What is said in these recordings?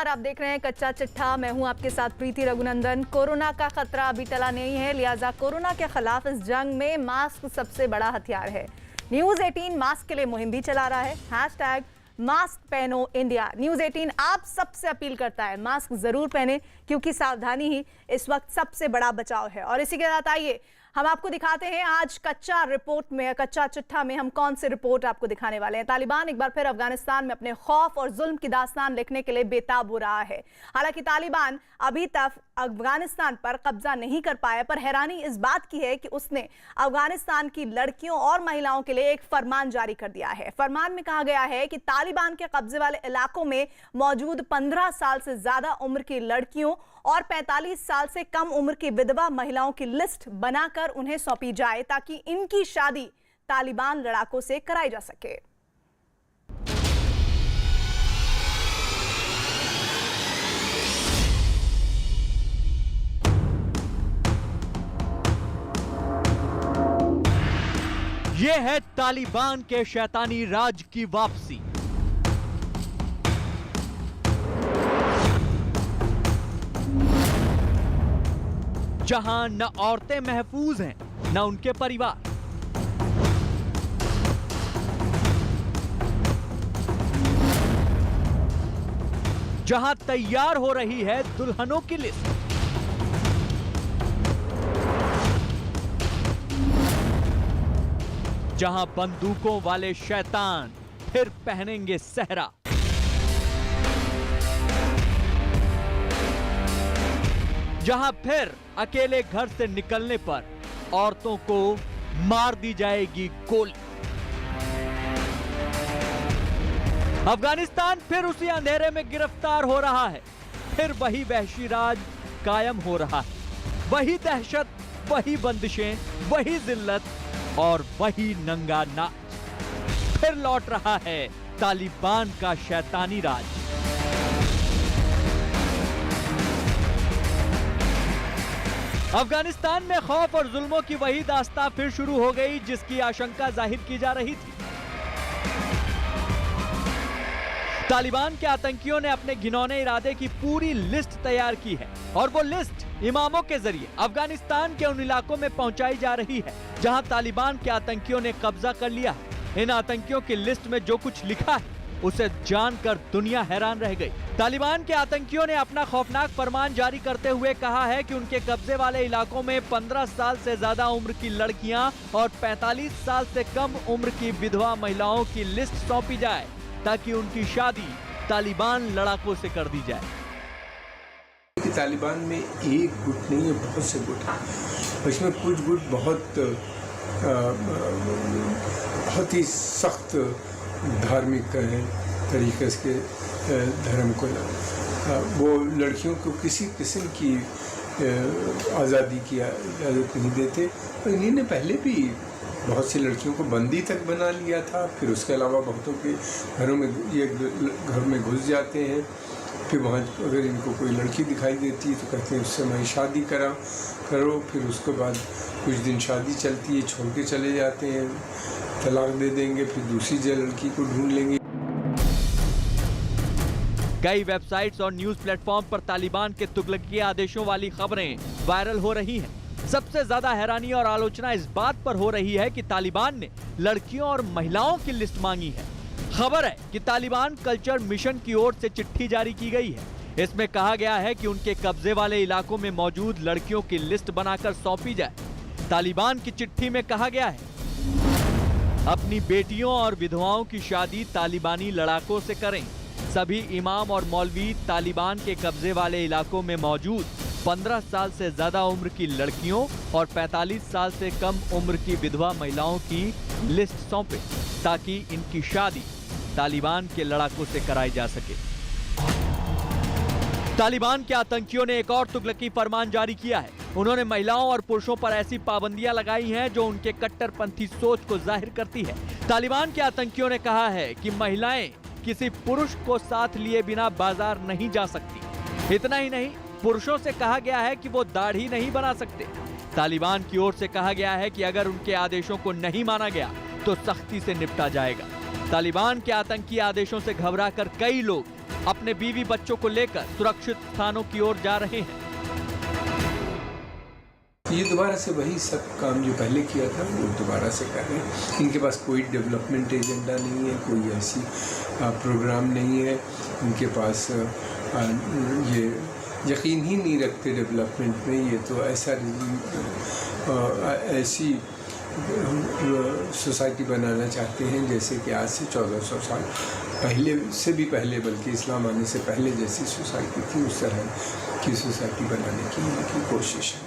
नमस्कार, आप देख रहे हैं कच्चा चिट्ठा। मैं हूं आपके साथ प्रीति रघुनंदन। कोरोना का खतरा अभी टला नहीं है, लिहाजा कोरोना के खिलाफ इस जंग में मास्क सबसे बड़ा हथियार है। न्यूज़ 18 मास्क के लिए मुहिम भी चला रहा है। हैशटैग मास्क पहनो इंडिया। न्यूज़ 18 आप सबसे अपील करता है मास्क जरूर पहने, क्योंकि सावधानी ही इस वक्त सबसे बड़ा बचाव है। और इसी के साथ आइए हम आपको दिखाते हैं आज कच्चा रिपोर्ट में, कच्चा चिट्ठा में हम कौन सी रिपोर्ट आपको दिखाने वाले हैं। तालिबान एक बार फिर अफगानिस्तान में अपने खौफ और जुल्म की दास्तान लिखने के लिए बेताब हो रहा है। हालांकि तालिबान अभी तक अफगानिस्तान पर कब्जा नहीं कर पाया, पर हैरानी इस बात की है कि उसने अफगानिस्तान की लड़कियों और महिलाओं के लिए एक फरमान जारी कर दिया है। फरमान में कहा गया है कि तालिबान के कब्जे वाले इलाकों में मौजूद 15 साल से ज्यादा उम्र की लड़कियों और 45 साल से कम उम्र की विधवा महिलाओं की लिस्ट बनाकर उन्हें सौंपी जाए, ताकि इनकी शादी तालिबान लड़ाकों से कराई जा सके। ये है तालिबान के शैतानी राज की वापसी। जहां न औरतें महफूज हैं, न उनके परिवार। जहां तैयार हो रही है दुल्हनों की लिस्ट। जहां बंदूकों वाले शैतान फिर पहनेंगे सेहरा। जहां फिर अकेले घर से निकलने पर औरतों को मार दी जाएगी गोली। अफगानिस्तान फिर उसी अंधेरे में गिरफ्तार हो रहा है। फिर वही वहशी राज कायम हो रहा है। वही दहशत, वही बंदिशें, वही जिल्लत और वही नंगा नाच। फिर लौट रहा है तालिबान का शैतानी राज। अफगानिस्तान में खौफ और जुल्मों की वही दास्तां फिर शुरू हो गई, जिसकी आशंका जाहिर की जा रही थी। तालिबान के आतंकियों ने अपने घिनौने इरादे की पूरी लिस्ट तैयार की है, और वो लिस्ट इमामों के जरिए अफगानिस्तान के उन इलाकों में पहुंचाई जा रही है जहां तालिबान के आतंकियों ने कब्जा कर लिया है। इन आतंकियों की लिस्ट में जो कुछ लिखा है उसे जानकर दुनिया हैरान रह गई। तालिबान के आतंकियों ने अपना खौफनाक फरमान जारी करते हुए कहा है कि उनके कब्जे वाले इलाकों में 15 साल से ज्यादा उम्र की लड़कियां और 45 साल से कम उम्र की विधवा महिलाओं की लिस्ट सौंपी जाए, ताकि उनकी शादी तालिबान लड़ाकों से कर दी जाए। तालिबान में एक गुट नहीं है, बहुत से गुट हैं। उसमें कुछ गुट बहुत ही सख्त धार्मिक तरीके से धर्म को वो लड़कियों को किसी किस्म की आज़ादी की इजाज़त नहीं देते। और इन्हीं ने पहले भी बहुत सी लड़कियों को बंदी तक बना लिया था। फिर उसके अलावा बहुतों के घरों में ये घर में घुस जाते हैं। फिर वहाँ अगर इनको कोई लड़की दिखाई देती है तो कहते हैं उससे मैं शादी करो। फिर उसके बाद कुछ दिन शादी चलती है, छोड़ के चले जाते हैं, तलाक दे देंगे, फिर दूसरी लड़की को ढूंढ लेंगे। कई वेबसाइट्स और न्यूज प्लेटफॉर्म पर तालिबान के तुगलकी आदेशों वाली खबरें वायरल हो रही हैं। सबसे ज्यादा हैरानी और आलोचना इस बात पर हो रही है कि तालिबान ने लड़कियों और महिलाओं की लिस्ट मांगी है। खबर है कि तालिबान कल्चर मिशन की ओर से चिट्ठी जारी की गई है। इसमें कहा गया है कि उनके कब्जे वाले इलाकों में मौजूद लड़कियों की लिस्ट बनाकर सौंपी जाए। तालिबान की चिट्ठी में कहा गया है, अपनी बेटियों और विधवाओं की शादी तालिबानी लड़ाकों से करें। सभी इमाम और मौलवी तालिबान के कब्जे वाले इलाकों में मौजूद 15 साल से ज्यादा उम्र की लड़कियों और 45 साल से कम उम्र की विधवा महिलाओं की लिस्ट सौंपे, ताकि इनकी शादी तालिबान के लड़ाकों से कराई जा सके। तालिबान के आतंकियों ने एक और तुगलकी फरमान जारी किया है। उन्होंने महिलाओं और पुरुषों पर ऐसी पाबंदियां लगाई हैं जो उनके कट्टरपंथी सोच को जाहिर करती है। तालिबान के आतंकियों ने कहा है कि महिलाएं किसी पुरुष को साथ लिए बिना बाजार नहीं जा सकती। इतना ही नहीं, पुरुषों से कहा गया है कि वो दाढ़ी नहीं बना सकते। तालिबान की ओर से कहा गया है कि अगर उनके आदेशों को नहीं माना गया तो सख्ती से निपटा जाएगा। तालिबान के आतंकी आदेशों से घबराकर कई लोग अपने बीवी बच्चों को लेकर सुरक्षित स्थानों की ओर जा रहे हैं। ये दोबारा से वही सब काम जो पहले किया था वो दोबारा से कर रहे हैं। इनके पास कोई डेवलपमेंट एजेंडा नहीं है, कोई ऐसी प्रोग्राम नहीं है। इनके पास ये यकीन ही नहीं रखते डेवलपमेंट में। ये तो ऐसी सोसाइटी बनाना चाहते हैं जैसे कि आज से 1400 साल पहले से भी पहले, बल्कि इस्लाम आने से पहले जैसी सोसाइटी थी उस तरह की सोसाइटी बनाने की इनकी कोशिश है।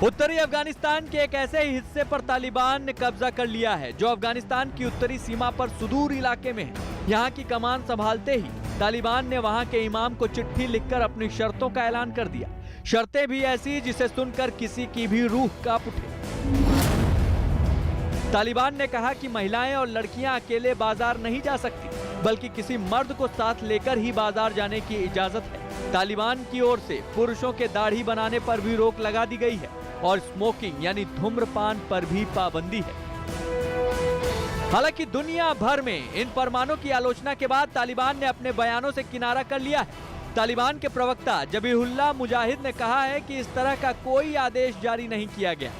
उत्तरी अफगानिस्तान के एक ऐसे ही हिस्से पर तालिबान ने कब्जा कर लिया है जो अफगानिस्तान की उत्तरी सीमा पर सुदूर इलाके में है। यहाँ की कमान संभालते ही तालिबान ने वहाँ के इमाम को चिट्ठी लिखकर अपनी शर्तों का ऐलान कर दिया। शर्तें भी ऐसी जिसे सुनकर किसी की भी रूह कांप उठे। तालिबान ने कहा कि महिलाएं और लड़कियां अकेले बाजार नहीं जा सकती, बल्कि किसी मर्द को साथ लेकर ही बाजार जाने की इजाजत है। तालिबान की ओर से पुरुषों के दाढ़ी बनाने पर भी रोक लगा दी गई है और स्मोकिंग यानी धूम्रपान पर भी पाबंदी है। हालांकि दुनिया भर में इन फरमानों की आलोचना के बाद तालिबान ने अपने बयानों से किनारा कर लिया है। तालिबान के प्रवक्ता जबीहुल्लाह मुजाहिद ने कहा है कि इस तरह का कोई आदेश जारी नहीं किया गया,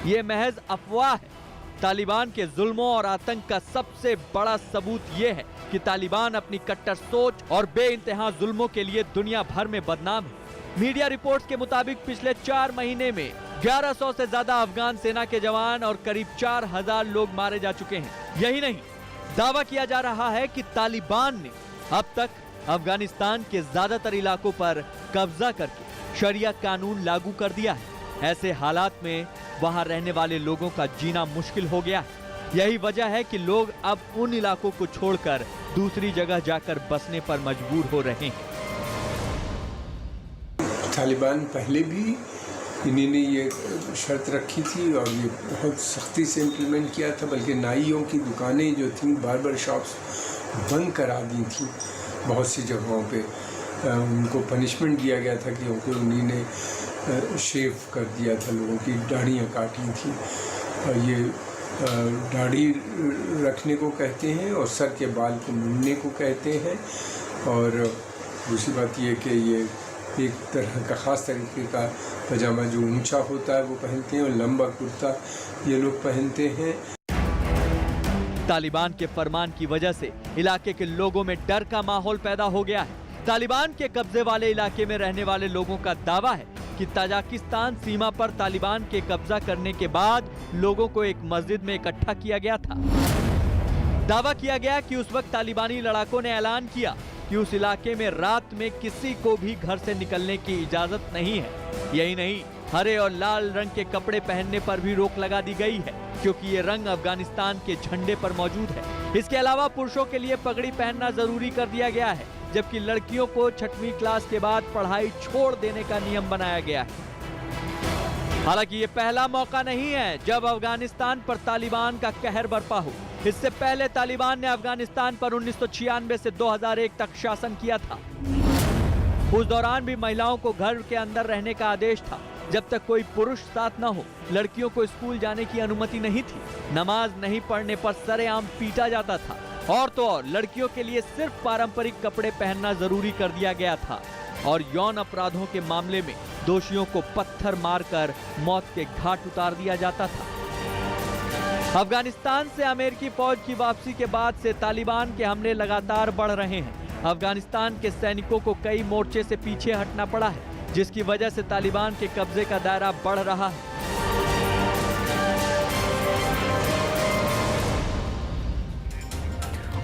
ये महज अफवाह है। तालिबान के जुल्मों और आतंक का सबसे बड़ा सबूत ये है कि तालिबान अपनी कट्टर सोच और बेइंतहा जुल्मों के लिए दुनिया भर में बदनाम है। मीडिया रिपोर्ट्स के मुताबिक पिछले 4 महीने में 1100 से ज्यादा अफगान सेना के जवान और करीब 4000 लोग मारे जा चुके हैं। यही नहीं, दावा किया जा रहा है कि तालिबान ने अब तक अफगानिस्तान के ज्यादातर इलाकों पर कब्जा करके शरिया कानून लागू कर दिया है। ऐसे हालात में वहां रहने वाले लोगों का जीना मुश्किल हो गया है। यही वजह है कि लोग अब उन इलाकों को छोड़कर दूसरी जगह जाकर बसने पर मजबूर हो रहे हैं। तालिबान पहले भी इन्होंने ये शर्त रखी थी और ये बहुत सख्ती से इम्प्लीमेंट किया था, बल्कि नाइयों की दुकानें जो थीं, बार्बर शॉप्स बंद करा दी थी बहुत सी जगहों पे। उनको पनिशमेंट दिया गया था क्योंकि उन्होंने शेव कर दिया था, लोगों की दाढ़ियाँ काटी थी। ये दाढ़ी रखने को कहते हैं और सर के बाल को मुड़ने को कहते हैं। और दूसरी बात ये कि ये एक तरह का ख़ास तरीके का पजामा जो ऊंचा होता है वो पहनते हैं और लंबा कुर्ता ये लोग पहनते हैं। तालिबान के फरमान की वजह से इलाके के लोगों में डर का माहौल पैदा हो गया है। तालिबान के कब्जे वाले इलाके में रहने वाले लोगों का दावा है कि ताजिकिस्तान सीमा पर तालिबान के कब्जा करने के बाद लोगों को एक मस्जिद में इकट्ठा किया गया था। दावा किया गया कि उस वक्त तालिबानी लड़ाकों ने ऐलान किया कि उस इलाके में रात में किसी को भी घर से निकलने की इजाजत नहीं है। यही नहीं, हरे और लाल रंग के कपड़े पहनने पर भी रोक लगा दी गई है क्योंकि ये रंग अफगानिस्तान के झंडे पर मौजूद है। इसके अलावा पुरुषों के लिए पगड़ी पहनना जरूरी कर दिया गया है, जबकि लड़कियों को 6वीं क्लास के बाद पढ़ाई छोड़ देने का नियम बनाया गया है। हालांकि ये पहला मौका नहीं है जब अफगानिस्तान पर तालिबान का कहर बरपा हो। इससे पहले तालिबान ने अफगानिस्तान पर 1996 से 2001 तक शासन किया था। उस दौरान भी महिलाओं को घर के अंदर रहने का आदेश था जब तक कोई पुरुष साथ न हो। लड़कियों को स्कूल जाने की अनुमति नहीं थी। नमाज नहीं पढ़ने पर सरेआम पीटा जाता था। और तो और लड़कियों के लिए सिर्फ पारंपरिक कपड़े पहनना जरूरी कर दिया गया था और यौन अपराधों के मामले में दोषियों को पत्थर मारकर मौत के घाट उतार दिया जाता था। अफगानिस्तान से अमेरिकी फौज की वापसी के बाद से तालिबान के हमले लगातार बढ़ रहे हैं। अफगानिस्तान के सैनिकों को कई मोर्चे से पीछे हटना पड़ा है, जिसकी वजह से तालिबान के कब्जे का दायरा बढ़ रहा है।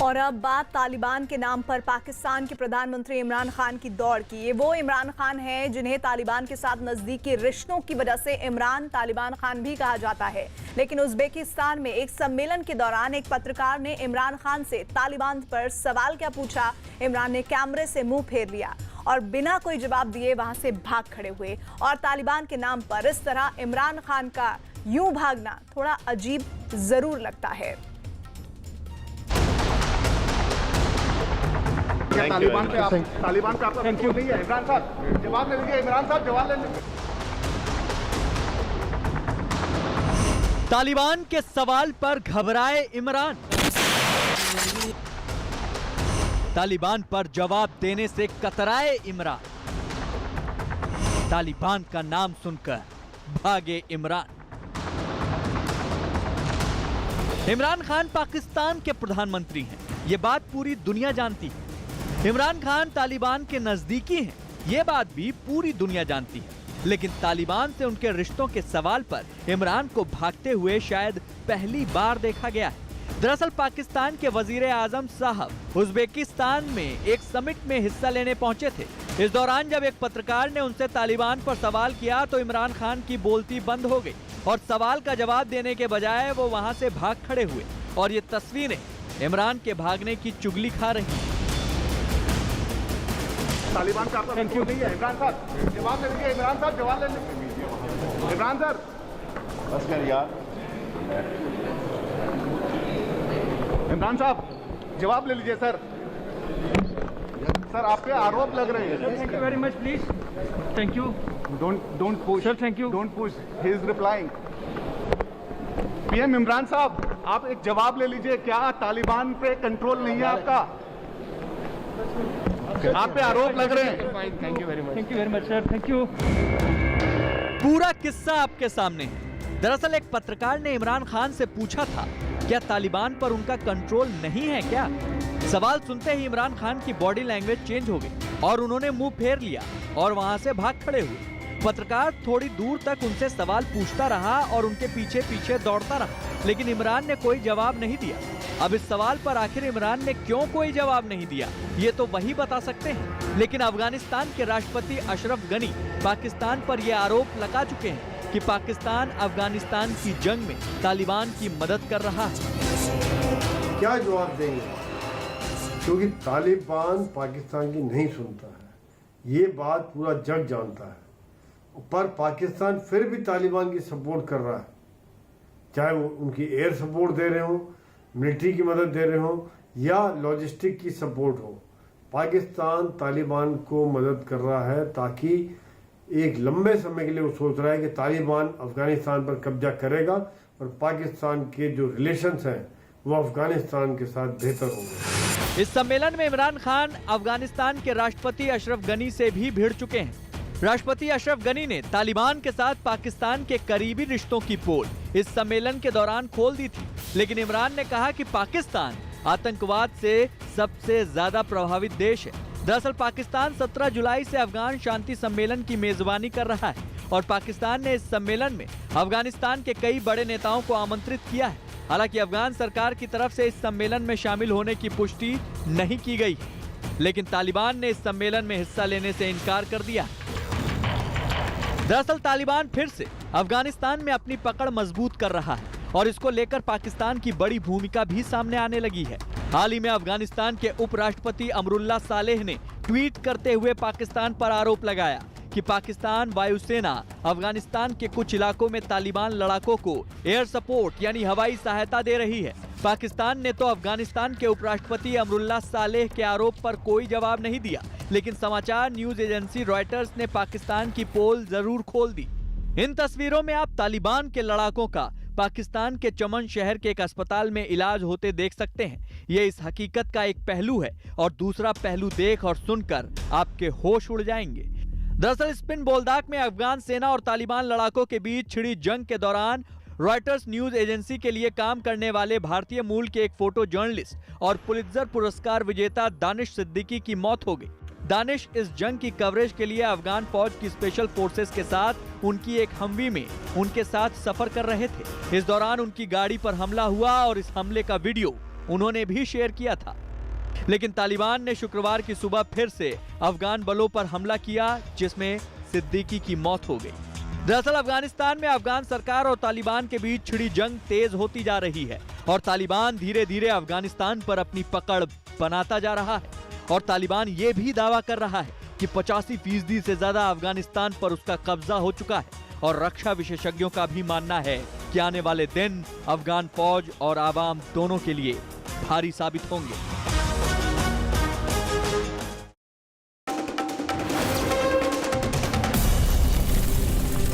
और अब बात तालिबान के नाम पर पाकिस्तान के प्रधानमंत्री इमरान खान की दौड़ की। ये वो इमरान खान है जिन्हें तालिबान के साथ नजदीकी रिश्तों की वजह से इमरान तालिबान खान भी कहा जाता है। लेकिन उज़्बेकिस्तान में एक सम्मेलन के दौरान एक पत्रकार ने इमरान खान से तालिबान पर सवाल क्या पूछा। इमरान ने कैमरे से मुंह फेर लिया और बिना कोई जवाब दिए वहां से भाग खड़े हुए। और तालिबान के नाम पर इस तरह इमरान खान का यूं भागना थोड़ा अजीब जरूर लगता है। तालिबान पे आपका क्यों नहीं है? इमरान साहब जवाब ले लीजिए। इमरान साहब जवाब ले लीजिए। तालिबान के सवाल पर घबराए इमरान। तालिबान पर जवाब देने से कतराए इमरान। तालिबान का नाम सुनकर भागे इमरान। इमरान खान पाकिस्तान के प्रधानमंत्री हैं, ये बात पूरी दुनिया जानती है। इमरान खान तालिबान के नजदीकी हैं, ये बात भी पूरी दुनिया जानती है। लेकिन तालिबान से उनके रिश्तों के सवाल पर इमरान को भागते हुए शायद पहली बार देखा गया है। दरअसल पाकिस्तान के वजीर आजम साहब उज्बेकिस्तान में एक समिट में हिस्सा लेने पहुंचे थे। इस दौरान जब एक पत्रकार ने उनसे तालिबान पर सवाल किया तो इमरान खान की बोलती बंद हो गई और सवाल का जवाब देने के बजाय वो वहां से भाग खड़े हुए। और ये तस्वीरें इमरान के भागने की चुगली खा रही हैं। तालिबान का आपका कंट्रोल नहीं है। इमरान साहब जवाब ले लीजिए। इमरान साहब जवाब ले लीजिए। इमरान सर बस कर यार। इमरान साहब जवाब ले लीजिए सर। सर आप पे आरोप लग रहे हैं। Thank you very much, please. Thank you. Don't push. Sir, thank you. Don't push. He is replying. PM Imran साहब आप एक जवाब ले लीजिए। क्या तालिबान पे कंट्रोल नहीं है आपका? आप पे आरोप लग रहे हैं। Thank you very much. Thank you very much, sir. Thank you. पूरा किस्सा आपके सामने है। दरअसल एक पत्रकार ने इमरान खान से पूछा था, क्या तालिबान पर उनका कंट्रोल नहीं है क्या? सवाल सुनते ही इमरान खान की बॉडी लैंग्वेज चेंज हो गई और उन्होंने मुंह फेर लिया और वहां से भाग खड़े हुए। पत्रकार थोड़ी दूर तक उनसे सवाल पूछता रहा और उनके पीछे पीछे दौड़ता रहा, लेकिन इमरान ने कोई जवाब नहीं दिया। अब इस सवाल पर आखिर इमरान ने क्यों कोई जवाब नहीं दिया, ये तो वही बता सकते हैं। लेकिन अफगानिस्तान के राष्ट्रपति अशरफ गनी पाकिस्तान पर यह आरोप लगा चुके हैं कि पाकिस्तान अफगानिस्तान की जंग में तालिबान की मदद कर रहा है। क्या जवाब देंगे? क्योंकि तालिबान पाकिस्तान की नहीं सुनता है, ये बात पूरा जग जानता है। पर पाकिस्तान फिर भी तालिबान की सपोर्ट कर रहा है, चाहे वो उनकी एयर सपोर्ट दे रहे हो, मिलिट्री की मदद दे रहे हो या लॉजिस्टिक की सपोर्ट हो। पाकिस्तान तालिबान को मदद कर रहा है ताकि एक लंबे समय के लिए वो सोच रहा है कि तालिबान अफगानिस्तान पर कब्जा करेगा और पाकिस्तान के जो रिलेशंस हैं वो अफगानिस्तान के साथ बेहतर होंगे। इस सम्मेलन में इमरान खान अफगानिस्तान के राष्ट्रपति अशरफ गनी से भी भिड़ चुके हैं। राष्ट्रपति अशरफ गनी ने तालिबान के साथ पाकिस्तान के करीबी रिश्तों की पोल इस सम्मेलन के दौरान खोल दी थी, लेकिन इमरान ने कहा कि पाकिस्तान आतंकवाद से सबसे ज्यादा प्रभावित देश है। दरअसल पाकिस्तान 17 जुलाई से अफगान शांति सम्मेलन की मेजबानी कर रहा है और पाकिस्तान ने इस सम्मेलन में अफगानिस्तान के कई बड़े नेताओं को आमंत्रित किया है। हालांकि अफगान सरकार की तरफ से इस सम्मेलन में शामिल होने की पुष्टि नहीं की गई, लेकिन तालिबान ने इस सम्मेलन में हिस्सा लेने से इनकार कर दिया। दरअसल तालिबान फिर से अफगानिस्तान में अपनी पकड़ मजबूत कर रहा है और इसको लेकर पाकिस्तान की बड़ी भूमिका भी सामने आने लगी है। हाल ही में अफगानिस्तान के उपराष्ट्रपति अमरुल्लाह सालेह ने ट्वीट करते हुए पाकिस्तान पर आरोप लगाया कि पाकिस्तान वायुसेना अफगानिस्तान के कुछ इलाकों में तालिबान लड़ाकों को एयर सपोर्ट यानी हवाई सहायता दे रही है। पाकिस्तान ने तो अफगानिस्तान के उपराष्ट्रपति अमरुल्लाह सालेह के आरोप पर कोई जवाब नहीं दिया, लेकिन समाचार न्यूज एजेंसी रॉयटर्स ने पाकिस्तान की पोल जरूर खोल दी। इन तस्वीरों में आप तालिबान के लड़ाकों का पाकिस्तान के चमन शहर के एक अस्पताल में इलाज होते देख सकते हैं। ये इस हकीकत का एक पहलू है और दूसरा पहलू देख और सुनकर आपके होश उड़ जाएंगे। दरअसल स्पिन बोलदाक में अफगान सेना और तालिबान लड़ाकों के बीच छिड़ी जंग के दौरान रॉयटर्स न्यूज एजेंसी के लिए काम करने वाले भारतीय मूल के एक फोटो जर्नलिस्ट और पुलित्जर पुरस्कार विजेता दानिश सिद्दीकी की मौत हो गई। दानिश इस जंग की कवरेज के लिए अफगान फौज की स्पेशल फोर्सेस के साथ उनकी एक हमवी में उनके साथ सफर कर रहे थे। इस दौरान उनकी गाड़ी पर हमला हुआ और इस हमले का वीडियो उन्होंने भी शेयर किया था। लेकिन तालिबान ने शुक्रवार की सुबह फिर से अफगान बलों पर हमला किया, जिसमें सिद्दीकी की मौत हो गई। दरअसल अफगानिस्तान में अफगान सरकार और तालिबान के बीच छिड़ी जंग तेज होती जा रही है और तालिबान धीरे धीरे अफगानिस्तान पर अपनी पकड़ बनाता जा रहा है और तालिबान ये भी दावा कर रहा है कि 85% से ज्यादा अफगानिस्तान पर उसका कब्जा हो चुका है और रक्षा विशेषज्ञों का भी मानना है कि आने वाले दिन अफगान फौज और आवाम दोनों के लिए भारी साबित होंगे।